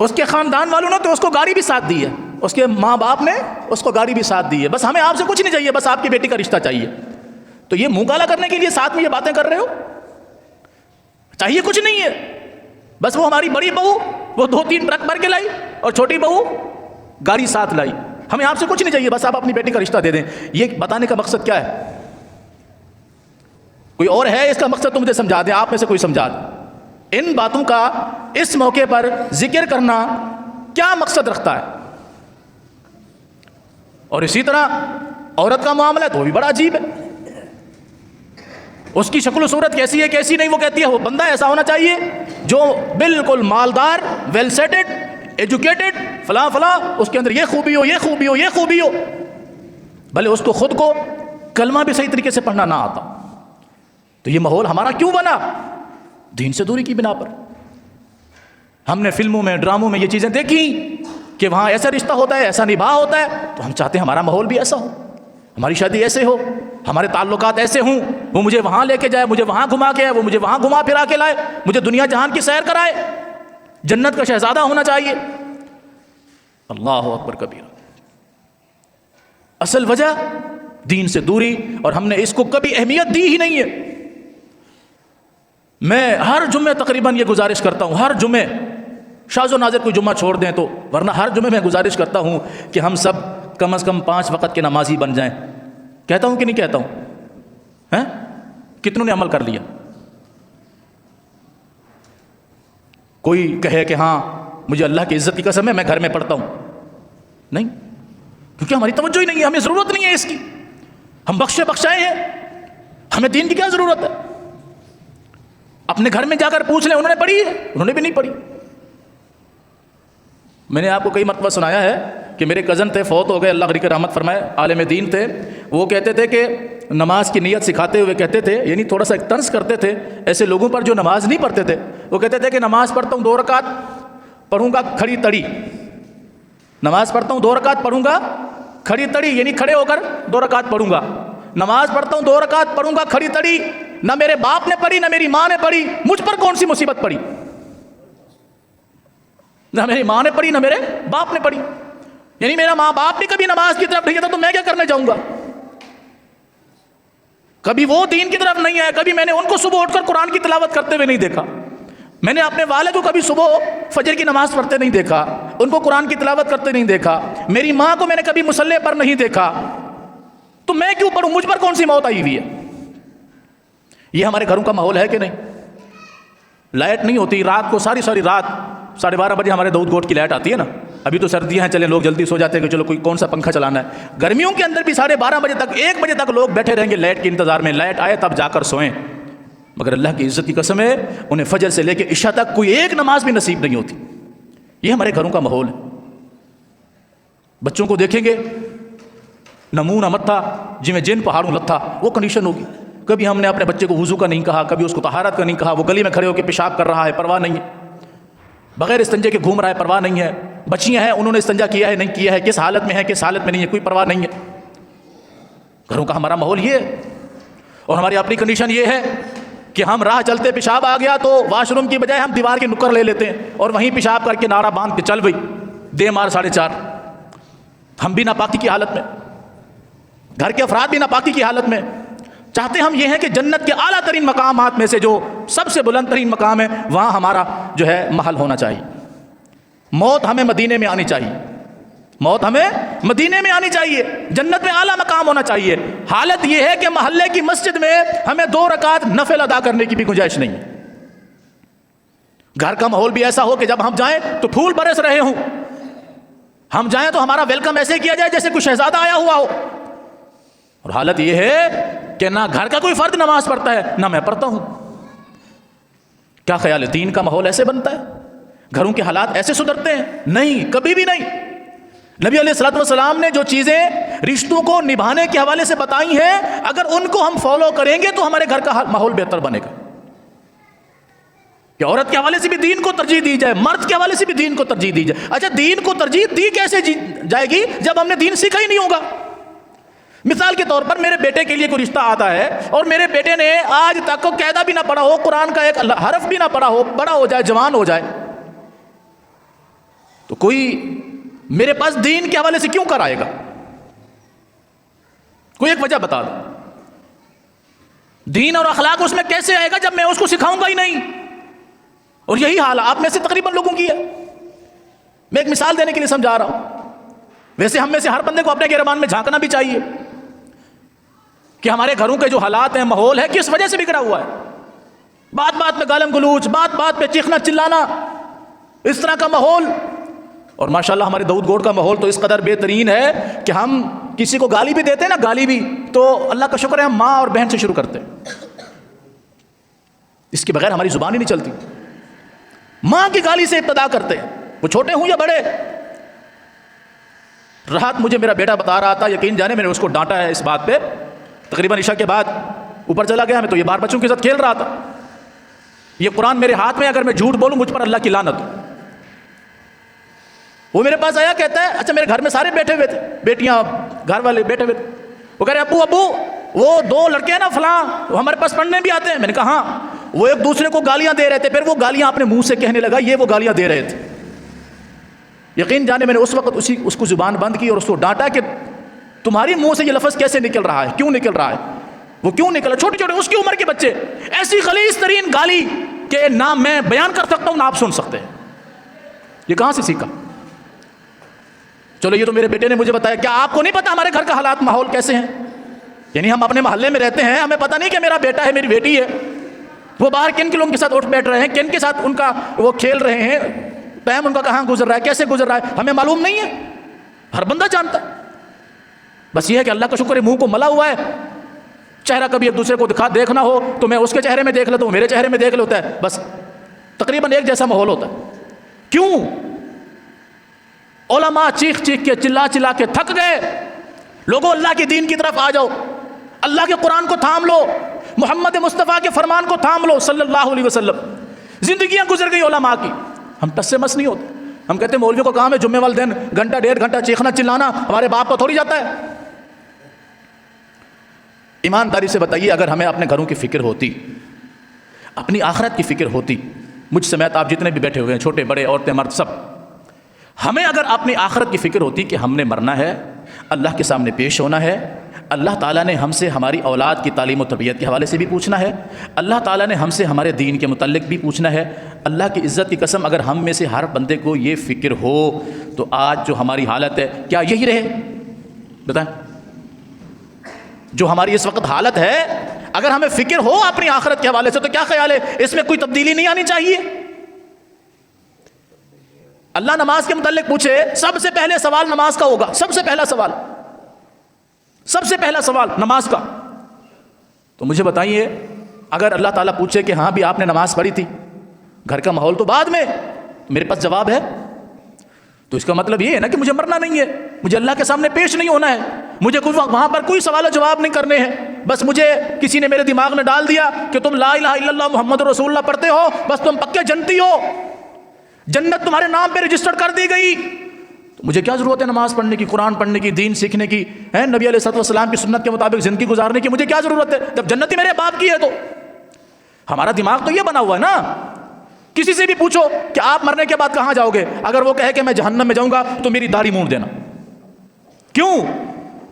اس کے خاندان والوں نے تو اس کو گاڑی بھی ساتھ دی ہے، اس کے ماں باپ نے اس کو گاڑی بھی ساتھ دی ہے، بس ہمیں آپ سے کچھ نہیں چاہیے، بس آپ کی بیٹی کا رشتہ چاہیے۔ تو یہ منہ کالا کرنے کے لیے ساتھ میں یہ باتیں کر رہے ہو؟ چاہیے کچھ نہیں ہے، بس وہ ہماری بڑی بہو وہ 2 3 ٹرک بھر کے لائی اور چھوٹی بہو گاڑی ساتھ لائی، ہمیں آپ سے کچھ نہیں چاہیے، بس آپ اپنی بیٹی کا رشتہ دے دیں۔ یہ بتانے کا مقصد کیا ہے؟ کوئی اور ہے اس کا مقصد؟ تو مجھے سمجھا دیں، آپ میں سے کوئی سمجھا دیں۔ ان باتوں کا اس موقع پر ذکر کرنا کیا مقصد رکھتا ہے؟ اور اسی طرح عورت کا معاملہ ہے تو وہ بھی بڑا عجیب ہے۔ اس کی شکل و صورت کیسی ہے کیسی نہیں وہ کہتی ہے وہ بندہ ایسا ہونا چاہیے جو بالکل مالدار، ویل سیٹڈ، ایجوکیٹڈ، فلاں فلاں، اس کے اندر یہ خوبی ہو، یہ خوبی ہو، یہ خوبی ہو، بھلے اس کو خود کو کلمہ بھی صحیح طریقے سے پڑھنا نہ آتا۔ تو یہ ماحول ہمارا کیوں بنا؟ دین سے دوری کی بنا پر۔ ہم نے فلموں میں، ڈراموں میں یہ چیزیں دیکھی کہ وہاں ایسا رشتہ ہوتا ہے، ایسا نباہ ہوتا ہے، تو ہم چاہتے ہیں ہمارا ماحول بھی ایسا ہو، ہماری شادی ایسے ہو، ہمارے تعلقات ایسے ہوں، وہ مجھے وہاں لے کے جائے، مجھے وہاں گھما کے آئے، وہ مجھے وہاں گھما پھرا کے لائے، مجھے دنیا جہان کی سیر کرائے، جنت کا شہزادہ ہونا چاہیے۔ اللہ اکبر کبیرہ۔ اصل وجہ دین سے دوری، اور ہم نے اس کو کبھی اہمیت دی ہی نہیں ہے۔ میں ہر جمعے تقریباً یہ گزارش کرتا ہوں، ہر جمعے، شاذ و نادر کوئی جمعہ چھوڑ دیں تو، ورنہ ہر جمعے میں گزارش کرتا ہوں کہ ہم سب کم از کم 5 وقت کے نمازی بن جائیں۔ کہتا ہوں کہ نہیں کہتا ہوں؟ کتنوں نے عمل کر لیا؟ کوئی کہے کہ ہاں مجھے اللہ کی عزت کی قسم ہے میں گھر میں پڑھتا ہوں، نہیں، کیونکہ ہماری توجہ ہی نہیں ہے، ہمیں ضرورت نہیں ہے اس کی، ہم بخشے بخشائے ہیں، ہمیں دین کی کیا ضرورت ہے؟ اپنے گھر میں جا کر پوچھ لیں انہوں نے پڑھی ہے؟ انہوں نے بھی نہیں پڑھی۔ میں نے آپ کو کئی مرتبہ سنایا ہے کہ میرے کزن تھے، فوت ہو گئے، اللہ غریق رحمت فرمائے، عالم دین تھے. وہ کہتے تھے کہ نماز کی نیت سکھاتے ہوئے کہتے تھے، یعنی تھوڑا سا ایک طنز کرتے تھے ایسے لوگوں پر جو نماز نہیں پڑھتے تھے. وہ کہتے تھے کہ نماز پڑھتا ہوں 2 رکعت پڑھوں گا کھڑی تڑی، نماز پڑھتا ہوں 2 رکعت پڑھوں گا کھڑی تڑی، یعنی کھڑے ہو کر 2 رکعت پڑھوں گا. نماز پڑھتا ہوں 2 رکعت پڑھوں گا کھڑی تڑی، نہ میرے باپ نے پڑھی نہ میری ماں نے پڑھی، مجھ پر کون سی مصیبت پڑی؟ نہ میری ماں نے پڑھی نہ میرے باپ نے پڑھی. یعنی میرا ماں باپ بھی کبھی نماز کی طرف نہیں جاتا تو میں کیا کرنے جاؤں گا؟ کبھی وہ دین کی طرف نہیں آئے، کبھی میں نے ان کو صبح اٹھ کر قرآن کی تلاوت کرتے ہوئے نہیں دیکھا. میں نے اپنے والد کو کبھی صبح فجر کی نماز پڑھتے نہیں دیکھا، ان کو قرآن کی تلاوت کرتے نہیں دیکھا. میری ماں کو میں نے کبھی مصلی پر نہیں دیکھا، تو میں کیوں پڑھوں؟ مجھ پر کون سی موت آئی ہوئی ہے؟ یہ ہمارے گھروں کا ماحول ہے کہ نہیں؟ لائٹ نہیں ہوتی رات کو، ساری رات 12:30 بجے ہمارے دودھ گوٹ کی لائٹ آتی ہے نا. ابھی تو سردیاں ہیں، چلے لوگ جلدی سو جاتے ہیں کہ چلو کوئی کون سا پنکھا چلانا ہے. گرمیوں کے اندر بھی 12:30 بجے تک 1 بجے تک لوگ بیٹھے رہیں گے لائٹ کے انتظار میں، لائٹ آئے تب جا کر سوئیں. مگر اللہ کی عزت کی قسم ہے انہیں فجر سے لے کے عشاء تک کوئی ایک نماز بھی نصیب نہیں ہوتی. یہ ہمارے گھروں کا ماحول ہے. بچوں کو دیکھیں گے نمون متھا جی میں جن پہاڑوں لتھا، وہ کنڈیشن ہوگی. کبھی ہم نے اپنے بچے کو وضو کا نہیں کہا، کبھی اس کو طہارت کا نہیں کہا. وہ گلی میں کھڑے ہو کے پیشاب کر رہا ہے، پرواہ نہیں ہے. بغیر استنجے کے گھوم رہا ہے، پرواہ نہیں ہے. بچیاں ہیں، انہوں نے استنجا کیا ہے نہیں کیا ہے، کس حالت میں ہے کس حالت میں نہیں ہے، کوئی پرواہ نہیں ہے. گھروں کا ہمارا ماحول یہ ہے. اور ہماری اپنی کنڈیشن یہ ہے کہ ہم راہ چلتے پیشاب آ گیا تو واش روم کی بجائے ہم دیوار کی نکر لے لیتے ہیں اور وہیں پیشاب کر کے نعرہ باندھ کے چل بھئی دے مار 4:30. ہم بھی ناپاکی کی حالت میں، گھر کے افراد بھی ناپاکی کی حالت میں. چاہتے ہم یہ ہیں کہ جنت کے اعلیٰ ترین مقامات میں سے جو سب سے بلند ترین مقام ہے وہاں ہمارا جو ہے محل ہونا چاہیے. موت ہمیں مدینے میں آنی چاہیے، موت ہمیں مدینے میں آنی چاہیے، جنت میں اعلیٰ مقام ہونا چاہیے. حالت یہ ہے کہ محلے کی مسجد میں ہمیں 2 رکعت نفل ادا کرنے کی بھی گنجائش نہیں ہے. گھر کا ماحول بھی ایسا ہو کہ جب ہم جائیں تو پھول برس رہے ہوں، ہم جائیں تو ہمارا ویلکم ایسے کیا جائے جیسے کوئی شہزادہ آیا ہوا ہو. اور حالت یہ ہے کہ نہ گھر کا کوئی فرد نماز پڑھتا ہے نہ میں پڑھتا ہوں. کیا خیال ہے؟ دین کا ماحول ایسے بنتا ہے؟ گھروں کے حالات ایسے سدھرتے ہیں؟ نہیں، کبھی بھی نہیں. نبی علیہ الصلوۃ والسلام نے جو چیزیں رشتوں کو نبھانے کے حوالے سے بتائی ہیں، اگر ان کو ہم فالو کریں گے تو ہمارے گھر کا ماحول بہتر بنے گا. کہ عورت کے حوالے سے بھی دین کو ترجیح دی جائے، مرد کے حوالے سے بھی دین کو ترجیح دی جائے. اچھا، دین کو ترجیح دی کیسے جائے گی جب ہم نے دین سیکھا ہی نہیں ہوگا؟ مثال کے طور پر میرے بیٹے کے لیے کوئی رشتہ آتا ہے اور میرے بیٹے نے آج تک کو قاعدہ بھی نہ پڑھا ہو، قرآن کا ایک حرف بھی نہ پڑھا ہو، بڑا ہو جائے، جوان ہو جائے، تو کوئی میرے پاس دین کے حوالے سے کیوں کر آئے گا؟ کوئی ایک وجہ بتا دو. دین اور اخلاق اس میں کیسے آئے گا جب میں اس کو سکھاؤں گا ہی نہیں؟ اور یہی حال آپ میں سے تقریباً لوگوں کی ہے. میں ایک مثال دینے کے لیے سمجھا رہا ہوں. ویسے ہم میں سے ہر بندے کو اپنے گریبان میں جھانکنا بھی چاہیے کہ ہمارے گھروں کے جو حالات ہیں، ماحول ہے، کس وجہ سے بگڑا ہوا ہے. بات بات پہ گالم گلوچ، بات بات پہ چیخنا چلانا، اس طرح کا ماحول. اور ماشاءاللہ ہمارے داؤد گوڑ کا ماحول تو اس قدر بہترین ہے کہ ہم کسی کو گالی بھی دیتے ہیں نا، گالی بھی، تو اللہ کا شکر ہے ہم ماں اور بہن سے شروع کرتے ہیں. اس کے بغیر ہماری زبان ہی نہیں چلتی. ماں کی گالی سے ابتدا کرتے ہیں، وہ چھوٹے ہوں یا بڑے. رات مجھے میرا بیٹا بتا رہا تھا، یقین جانے میں نے اس کو ڈانٹا ہے اس بات پہ. تقریباً عشاء کے بعد اوپر چلا گیا میں تو یہ بار بچوں کے ساتھ کھیل رہا تھا. یہ قرآن میرے ہاتھ میں، اگر میں جھوٹ بولوں مجھ پر اللہ کی لعنت. وہ میرے پاس آیا، کہتا ہے اچھا میرے گھر میں سارے بیٹھے ہوئے تھے، بیٹیاں گھر والے بیٹھے ہوئے تھے. وہ کہہ رہے ابو وہ 2 لڑکے ہیں نا فلاں، وہ ہمارے پاس پڑھنے بھی آتے ہیں. میں نے کہا ہاں. وہ ایک دوسرے کو گالیاں دے رہے تھے، پھر وہ گالیاں اپنے منہ سے کہنے لگا، یہ وہ گالیاں دے رہے تھے. یقین جانے میں نے اس وقت اس کو زبان بند کی اور اس کو ڈانٹا کہ تمہاری منہ سے یہ لفظ کیسے نکل رہا ہے، کیوں نکل رہا ہے، وہ کیوں نکلا؟ چھوٹے چھوٹے اس کی عمر کے بچے ایسی خلیص ترین گالی کہ نہ میں بیان کر سکتا ہوں نہ آپ سن سکتے ہیں. یہ کہاں سے سیکھا؟ چلو یہ تو میرے بیٹے نے مجھے بتایا. کیا آپ کو نہیں پتا ہمارے گھر کا حالات ماحول کیسے ہیں؟ یعنی ہم اپنے محلے میں رہتے ہیں، ہمیں پتہ نہیں کہ میرا بیٹا ہے، میری بیٹی ہے، وہ باہر کن کے لوگوں کے ساتھ اٹھ بیٹھ رہے ہیں، کن کے ساتھ ان کا وہ کھیل رہے ہیں، ٹائم ان کا کہاں گزر رہا ہے، کیسے گزر رہا ہے، ہمیں معلوم نہیں ہے. ہر بندہ جانتا ہے. بس یہ ہے کہ اللہ کا شکر ہے منہ کو ملا ہوا ہے. چہرہ کبھی ایک دوسرے کو دیکھنا ہو تو میں اس کے چہرے میں دیکھ لیتا ہوں، میرے چہرے میں دیکھ لیتا ہے، بس تقریباً ایک جیسا ماحول ہوتا ہے. کیوں؟ علماء چیخ چیخ کے چلا چلا کے تھک گئے، لوگوں اللہ کے دین کی طرف آ جاؤ، اللہ کے قرآن کو تھام لو، محمد مصطفیٰ کے فرمان کو تھام لو صلی اللہ علیہ وسلم۔ زندگیاں گزر گئی علماء کی، ہم ٹس سے مس نہیں ہوتے۔ ہم کہتے ہیں مولوی کو کام ہے جمعے والے دن گھنٹہ ڈیڑھ گھنٹہ چیخنا چلانا، ہمارے باپ کو تھوڑی جاتا ہے۔ ایمانداری سے بتائیے، اگر ہمیں اپنے گھروں کی فکر ہوتی، اپنی آخرت کی فکر ہوتی، مجھ سمیت آپ جتنے بھی بیٹھے ہوئے ہیں، چھوٹے بڑے عورتیں مرد سب، ہمیں اگر اپنی آخرت کی فکر ہوتی کہ ہم نے مرنا ہے، اللہ کے سامنے پیش ہونا ہے، اللہ تعالیٰ نے ہم سے ہماری اولاد کی تعلیم و تربیت کے حوالے سے بھی پوچھنا ہے، اللہ تعالیٰ نے ہم سے ہمارے دین کے متعلق بھی پوچھنا ہے، اللہ کی عزت کی قسم اگر ہم میں سے ہر بندے کو یہ فکر ہو تو آج جو ہماری حالت ہے کیا یہی رہے؟ بتائیں، جو ہماری اس وقت حالت ہے، اگر ہمیں فکر ہو اپنی آخرت کے حوالے سے تو کیا خیال ہے اس میں کوئی تبدیلی نہیں آنی چاہیے؟ اللہ نماز کے متعلق پوچھے، سب سے پہلے سوال نماز کا ہوگا، سب سے پہلا سوال، سب سے پہلا سوال نماز کا۔ تو مجھے بتائیے، اگر اللہ تعالیٰ پوچھے کہ ہاں بھی آپ نے نماز پڑھی تھی، گھر کا ماحول تو بعد میں، میرے پاس جواب ہے، تو اس کا مطلب یہ ہے نا کہ مجھے مرنا نہیں ہے، مجھے اللہ کے سامنے پیش نہیں ہونا ہے، مجھے کوئی وہاں پر کوئی سوال و جواب نہیں کرنے ہیں، بس مجھے کسی نے میرے دماغ میں ڈال دیا کہ تم لا الہ الا اللہ محمد رسول اللہ پڑھتے ہو، بس تم پکے جنتی ہو، جنت تمہارے نام پہ رجسٹر کر دی گئی، تو مجھے کیا ضرورت ہے نماز پڑھنے کی، قرآن پڑھنے کی، دین سیکھنے کی، نبی علیہ السلام کی سنت کے مطابق زندگی گزارنے کی، مجھے کیا ضرورت ہے جب جنتی میرے باپ کی ہے؟ تو ہمارا دماغ تو یہ بنا ہوا ہے نا۔ کسی سے بھی پوچھو کہ آپ مرنے کے بعد کہاں جاؤ گے، اگر وہ کہے کہ میں جہنم میں جاؤں گا تو میری داڑھی مونڈ دینا۔ کیوں؟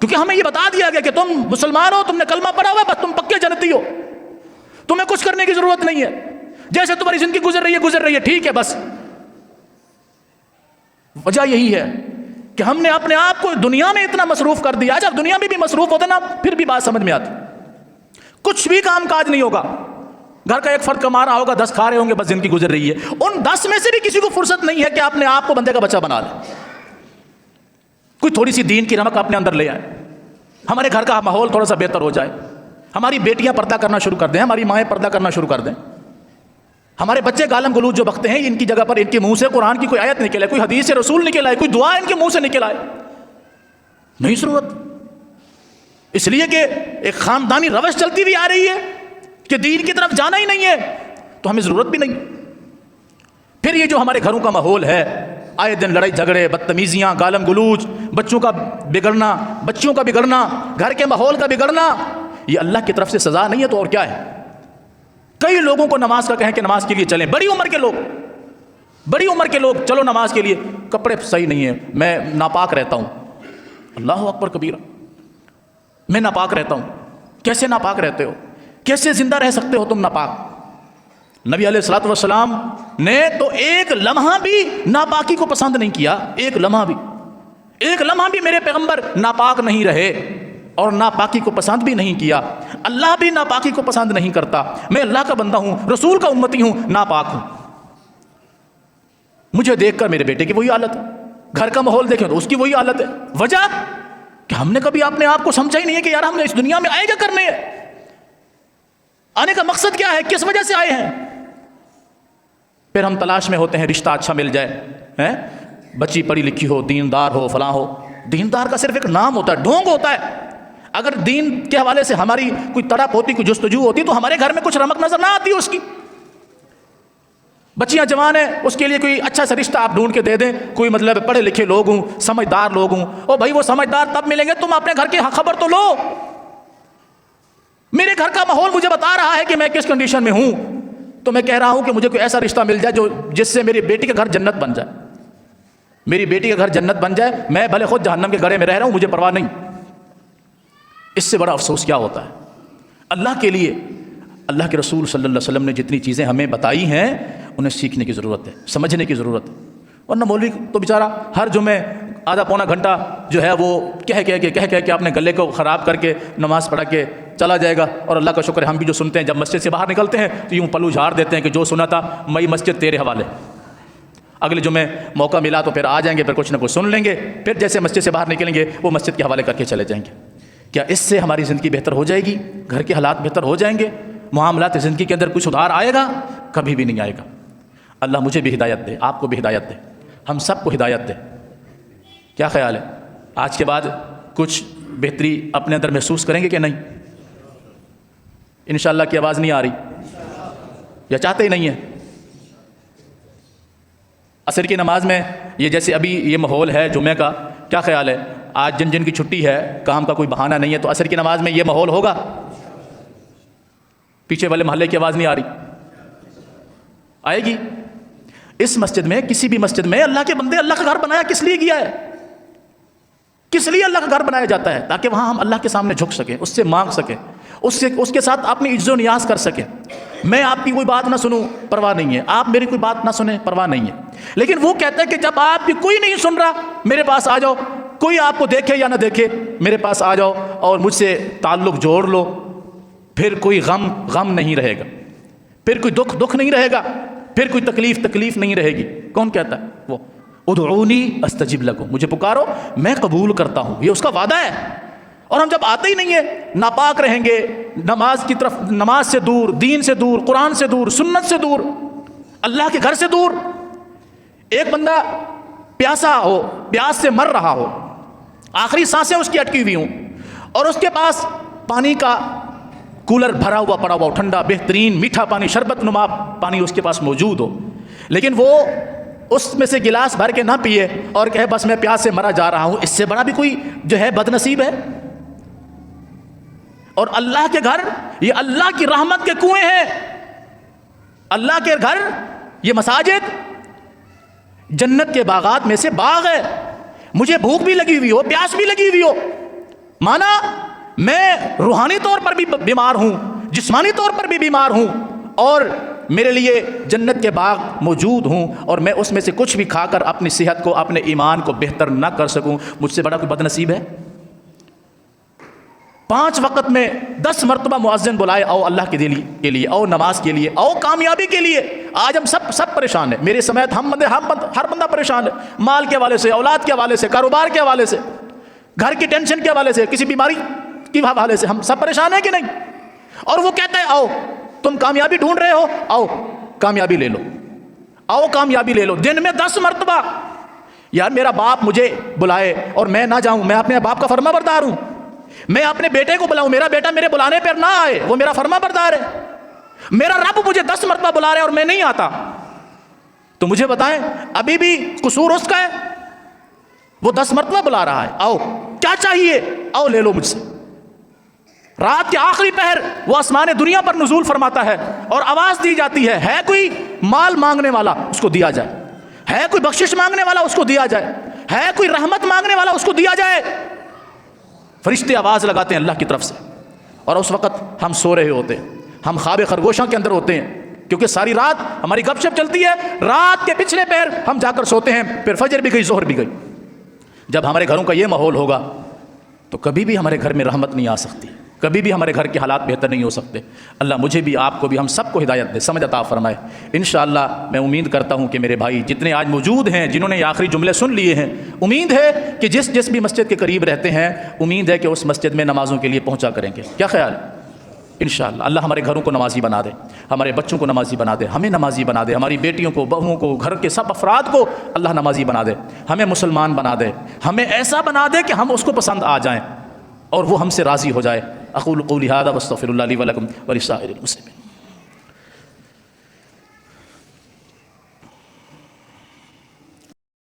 کیونکہ ہمیں یہ بتا دیا گیا کہ تم مسلمان ہو، تم نے کلمہ پڑھا ہوا ہے، بس تم پکے جنتی ہو، تمہیں کچھ کرنے کی ضرورت نہیں ہے، جیسے تمہاری زندگی گزر رہی ہے ٹھیک ہے بس۔ وجہ یہی ہے کہ ہم نے اپنے آپ کو دنیا میں اتنا مصروف کر دیا، جب دنیا میں بھی مصروف ہوتے نا پھر بھی بات سمجھ میں آتی، کچھ بھی کام کاج نہیں ہوگا، گھر کا ایک فرد کما رہا ہوگا، 10 کھا رہے ہوں گے، بس زندگی گزر رہی ہے، ان 10 میں سے بھی کسی کو فرصت نہیں ہے کہ اپنے آپ کو بندے کا بچہ بنا لے، کوئی تھوڑی سی دین کی رمق اپنے اندر لے آئے، ہمارے گھر کا ماحول تھوڑا سا بہتر ہو جائے، ہماری بیٹیاں پردہ کرنا شروع کر دیں، ہماری مائیں پردہ کرنا شروع کر دیں، ہمارے بچے گالم گلوچ جو بکتے ہیں، ان کی جگہ پر ان کے منہ سے قرآن کی کوئی آیت نکل آئے، کوئی حدیث رسول نکل آئے، کوئی دعا ان کے منہ سے نکل آئے، نہیں ضرورت، اس لیے کہ ایک خاندانی روش چلتی ہوئی آ رہی ہے کہ دین کی طرف جانا ہی نہیں ہے، تو ہمیں ضرورت بھی نہیں۔ پھر یہ جو ہمارے گھروں کا ماحول ہے، آئے دن لڑائی جھگڑے، بدتمیزیاں، گالم گلوچ، بچوں کا بگڑنا، بچیوں کا بگڑنا، گھر کے ماحول کا بگڑنا، یہ اللہ کی طرف سے سزا نہیں ہے تو اور کیا ہے؟ کئی لوگوں کو نماز کا کہیں کہ نماز کے لیے چلیں، بڑی عمر کے لوگ چلو نماز کے لیے، کپڑے صحیح نہیں ہیں، میں ناپاک رہتا ہوں، اللہ اکبر کبیرہ، میں ناپاک رہتا ہوں، کیسے ناپاک رہتے ہو؟ کیسے زندہ رہ سکتے ہو تم ناپاک؟ نبی علیہ الصلوۃ والسلام نے تو ایک لمحہ بھی ناپاکی کو پسند نہیں کیا، ایک لمحہ بھی میرے پیغمبر ناپاک نہیں رہے اور ناپاکی کو پسند بھی نہیں کیا، اللہ بھی ناپاکی کو پسند نہیں کرتا، میں اللہ کا بندہ ہوں، رسول کا امتی ہوں، ناپاک ہوں۔ مجھے دیکھ کر میرے بیٹے کی وہی حالت ہے، گھر کا ماحول دیکھیں تو اس کی وہی حالت ہے، وجہ کہ ہم نے کبھی اپنے آپ کو سمجھا ہی نہیں ہے کہ یار ہم نے اس دنیا میں آئے کیا کرنے ہیں، آنے کا مقصد کیا ہے، کس وجہ سے آئے ہیں۔ پھر ہم تلاش میں ہوتے ہیں رشتہ اچھا مل جائے، بچی پڑھی لکھی ہو، دیندار ہو، فلاں ہو، دیندار کا صرف ایک نام ہوتا ہے، ڈھونگ ہوتا ہے، اگر دین کے حوالے سے ہماری کوئی تڑپ ہوتی، کوئی جستجو ہوتی تو ہمارے گھر میں کچھ رمق نظر نہ آتی اس کی۔ بچیاں جوان ہیں، اس کے لیے کوئی اچھا سا رشتہ آپ ڈھونڈ کے دے دیں، کوئی مطلب پڑھے لکھے لوگ ہوں، سمجھدار لوگ ہوں، او بھائی وہ سمجھدار تب ملیں گے، تم اپنے گھر کی خبر تو لو۔ میرے گھر کا ماحول مجھے بتا رہا ہے کہ میں کس کنڈیشن میں ہوں، تو میں کہہ رہا ہوں کہ مجھے کوئی ایسا رشتہ مل جائے جس سے میری بیٹی کا گھر جنت بن جائے، میری بیٹی کا گھر جنت بن جائے، میں بھلے خود جہنم کے گڑھے میں رہ رہا ہوں، مجھے پرواہ نہیں۔ اس سے بڑا افسوس کیا ہوتا ہے؟ اللہ کے لیے اللہ کے رسول صلی اللہ علیہ وسلم نے جتنی چیزیں ہمیں بتائی ہیں انہیں سیکھنے کی ضرورت ہے، سمجھنے کی ضرورت ہے، ورنہ مولوی تو بیچارہ ہر جمعے آدھا پونا گھنٹہ جو ہے وہ کہہ کے اپنے گلے کو خراب کر کے نماز پڑھا کے چلا جائے گا، اور اللہ کا شکر ہے ہم بھی جو سنتے ہیں جب مسجد سے باہر نکلتے ہیں تو یوں پلو جھاڑ دیتے ہیں کہ جو سنا تھا مئی مسجد تیرے حوالے، اگلے جمعے موقع ملا تو پھر آ جائیں گے، پھر کچھ نہ کچھ سن لیں گے، پھر جیسے مسجد سے باہر نکلیں گے وہ مسجد کے حوالے کر کے چلے جائیں گے۔ کیا اس سے ہماری زندگی بہتر ہو جائے گی؟ گھر کے حالات بہتر ہو جائیں گے؟ معاملات زندگی کے اندر کوئی سدھار آئے گا؟ کبھی بھی نہیں آئے گا۔ اللہ مجھے بھی ہدایت دے، آپ کو بھی ہدایت دے، ہم سب کو ہدایت دے کیا خیال ہے؟ آج کے بعد کچھ بہتری اپنے اندر محسوس کریں گے کہ نہیں؟ انشاءاللہ کی آواز نہیں آ رہی یا چاہتے ہی نہیں ہے؟ عصر کی نماز میں یہ جیسے ابھی یہ ماحول ہے جمعہ کا، کیا خیال ہے آج جن کی چھٹی ہے، کام کا کوئی بہانہ نہیں ہے، تو عصر کی نماز میں یہ ماحول ہوگا؟ پیچھے والے محلے کی آواز نہیں آ رہی؟ آئے گی؟ اس مسجد میں، کسی بھی مسجد میں اللہ کے بندے اللہ کا گھر بنایا کس لیے گیا ہے؟ کس لیے اللہ کا گھر بنایا جاتا ہے؟ تاکہ وہاں ہم اللہ کے سامنے جھک سکیں، اس سے مانگ سکیں، اس کے ساتھ اپنی عجز و نیاز کر سکیں۔ میں آپ کی کوئی بات نہ سنوں پرواہ نہیں ہے، آپ میری کوئی بات نہ سنیں پرواہ نہیں ہے، لیکن وہ کہتا ہے کہ جب آپ کی کوئی نہیں سن رہا میرے پاس آ جاؤ، کوئی آپ کو دیکھے یا نہ دیکھے میرے پاس آ جاؤ اور مجھ سے تعلق جوڑ لو، پھر کوئی غم نہیں رہے گا، پھر کوئی دکھ نہیں رہے گا، پھر کوئی تکلیف نہیں رہے گی۔ کون کہتا ہے؟ وہ ادعونی استجب لکم، مجھے پکارو میں قبول کرتا ہوں، یہ اس کا وعدہ ہے۔ اور ہم جب آتے ہی نہیں ہیں، ناپاک رہیں گے، نماز کی طرف، نماز سے دور، دین سے دور، قرآن سے دور، سنت سے دور، اللہ کے گھر سے دور۔ ایک بندہ پیاسا ہو، پیاس سے مر رہا ہو، آخری سانسیں اس کی اٹکی ہوئی ہوں، اور اس کے پاس پانی کا کولر بھرا ہوا پڑا ہوا، ٹھنڈا بہترین میٹھا پانی، شربت نما پانی اس کے پاس موجود ہو، لیکن وہ اس میں سے گلاس بھر کے نہ پیے اور کہے بس میں پیاس سے مرا جا رہا ہوں، اس سے بڑا بھی کوئی جو ہے بد نصیب ہے؟ اور اللہ کے گھر یہ اللہ کی رحمت کے کنویں ہیں، اللہ کے گھر یہ مساجد جنت کے باغات میں سے باغ ہے۔ مجھے بھوک بھی لگی ہوئی ہو، پیاس بھی لگی ہوئی ہو، مانا میں روحانی طور پر بھی بیمار ہوں، جسمانی طور پر بھی بیمار ہوں، اور میرے لیے جنت کے باغ موجود ہوں، اور میں اس میں سے کچھ بھی کھا کر اپنی صحت کو، اپنے ایمان کو بہتر نہ کر سکوں، مجھ سے بڑا کوئی بد نصیب ہے؟ 5 وقت میں 10 مرتبہ مؤذن بلائے، آؤ اللہ کے لیے، آؤ نماز کے لیے، آؤ کامیابی کے لیے۔ آج ہم سب پریشان ہیں، میرے سمیت ہر بندہ پریشان ہے، مال کے حوالے سے، اولاد کے حوالے سے، کاروبار کے حوالے سے، گھر کی ٹینشن کے حوالے سے، کسی بیماری کے حوالے سے، ہم سب پریشان ہیں کہ نہیں؟ اور وہ کہتا ہے آؤ تم کامیابی ڈھونڈ رہے ہو، آؤ کامیابی لے لو، آؤ کامیابی لے لو۔ دن میں 10 مرتبہ، یار میرا باپ مجھے بلائے اور میں نہ جاؤں، میں اپنے باپ کا فرما بردار ہوں، میں اپنے بیٹے کو بلاؤں، میرا بیٹا میرے بلانے پر نہ آئے، وہ میرا فرما بردار ہے، میرا رب مجھے 10 مرتبہ بلا رہا ہے اور میں نہیں آتا، تو مجھے بتائیں ابھی بھی قصور اس کا ہے؟ وہ 10 مرتبہ بلا رہا ہے، آؤ کیا چاہیے، آؤ لے لو مجھ سے۔ رات کے آخری پہر وہ آسمان دنیا پر نزول فرماتا ہے اور آواز دی جاتی ہے کوئی مال مانگنے والا اس کو دیا جائے، ہے کوئی بخشش مانگنے والا اس کو دیا جائے، ہے کوئی رحمت مانگنے والا اس کو دیا جائے۔ فرشتے آواز لگاتے ہیں اللہ کی طرف سے، اور اس وقت ہم سو رہے ہوتے ہیں، ہم خواب خرگوشاں کے اندر ہوتے ہیں، کیونکہ ساری رات ہماری گپ شپ چلتی ہے، رات کے پچھلے پہر ہم جا کر سوتے ہیں، پھر فجر بھی گئی، ظہر بھی گئی۔ جب ہمارے گھروں کا یہ ماحول ہوگا تو کبھی بھی ہمارے گھر میں رحمت نہیں آ سکتی، کبھی بھی ہمارے گھر کے حالات بہتر نہیں ہو سکتے۔ اللہ مجھے بھی، آپ کو بھی، ہم سب کو ہدایت دے، سمجھ عطا فرمائے۔ انشاءاللہ میں امید کرتا ہوں کہ میرے بھائی جتنے آج موجود ہیں، جنہوں نے یہ آخری جملے سن لیے ہیں، امید ہے کہ جس بھی مسجد کے قریب رہتے ہیں، امید ہے کہ اس مسجد میں نمازوں کے لیے پہنچا کریں گے۔ کیا خیال ہے؟ انشاءاللہ اللہ ہمارے گھروں کو نمازی بنا دے، ہمارے بچوں کو نمازی بنا دے، ہمیں نمازی بنا دے، ہماری بیٹیوں کو، بہوؤں کو، گھر کے سب افراد کو اللہ نمازی بنا دے، ہمیں مسلمان بنا دے، ہمیں ایسا بنا دے کہ ہم اس کو پسند آ جائیں اور وہ ہم سے راضی ہو جائے۔ اقول قولی ھذا واستغفر اللہ لی ولکم ولسائر المسلمین۔